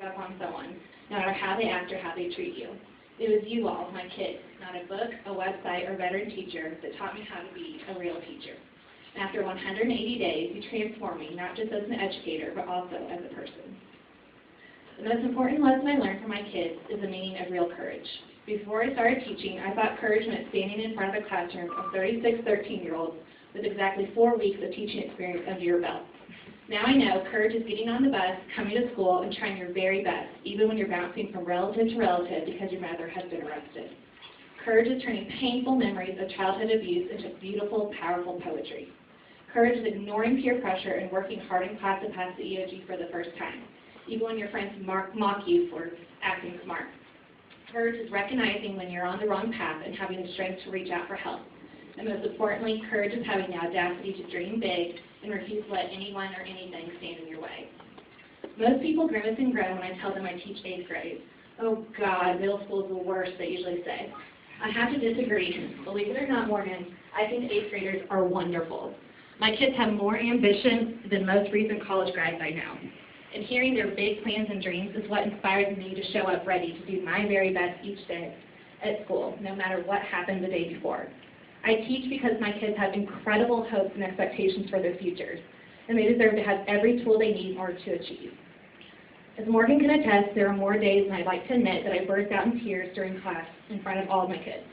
up on someone, no matter how they act or how they treat you. It was you all, my kids, not a book, a website, or veteran teacher that taught me how to be a real teacher. And after 180 days, you transformed me, not just as an educator, but also as a person. The most important lesson I learned from my kids is the meaning of real courage. Before I started teaching, I thought courage meant standing in front of a classroom of 36 13-year-olds with exactly 4 weeks of teaching experience under your belt. Now I know courage is getting on the bus, coming to school, and trying your very best, even when you're bouncing from relative to relative because your mother has been arrested. Courage is turning painful memories of childhood abuse into beautiful, powerful poetry. Courage is ignoring peer pressure and working hard in class to pass the EOG for the first time, even when your friends mock you for acting smart. Courage is recognizing when you're on the wrong path and having the strength to reach out for help. And most importantly, courage is having the audacity to dream big and refuse to let anyone or anything stand in your way. Most people grimace and groan when I tell them I teach 8th grade. Oh God, middle school is the worst, they usually say. I have to disagree. Believe it or not, Morgan, I think 8th graders are wonderful. My kids have more ambition than most recent college grads I know. And hearing their big plans and dreams is what inspires me to show up ready to do my very best each day at school, no matter what happened the day before. I teach because my kids have incredible hopes and expectations for their futures, and they deserve to have every tool they need in order to achieve. As Morgan can attest, there are more days than I'd like to admit that I burst out in tears during class in front of all of my kids.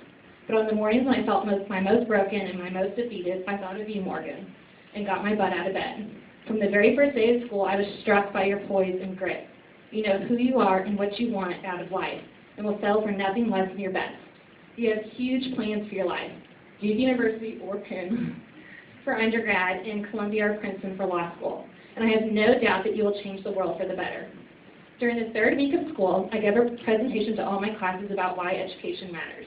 But on the mornings when I felt my most broken and my most defeated, I thought of you, Morgan, and got my butt out of bed. From the very first day of school, I was struck by your poise and grit. You know who you are and what you want out of life, and will settle for nothing less than your best. You have huge plans for your life. Duke University or Penn for undergrad, and Columbia or Princeton for law school. And I have no doubt that you will change the world for the better. During the 3rd week of school, I gave a presentation to all my classes about why education matters.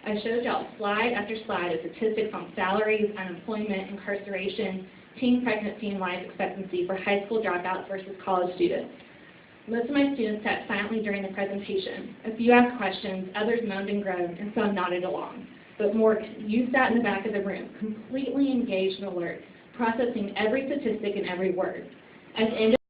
I showed y'all slide after slide of statistics on salaries, unemployment, incarceration, teen pregnancy, and life expectancy for high school dropouts versus college students. Most of my students sat silently during the presentation. A few asked questions, others moaned and groaned, and some nodded along. But Morgan, you sat in the back of the room, completely engaged and alert, processing every statistic and every word. At the end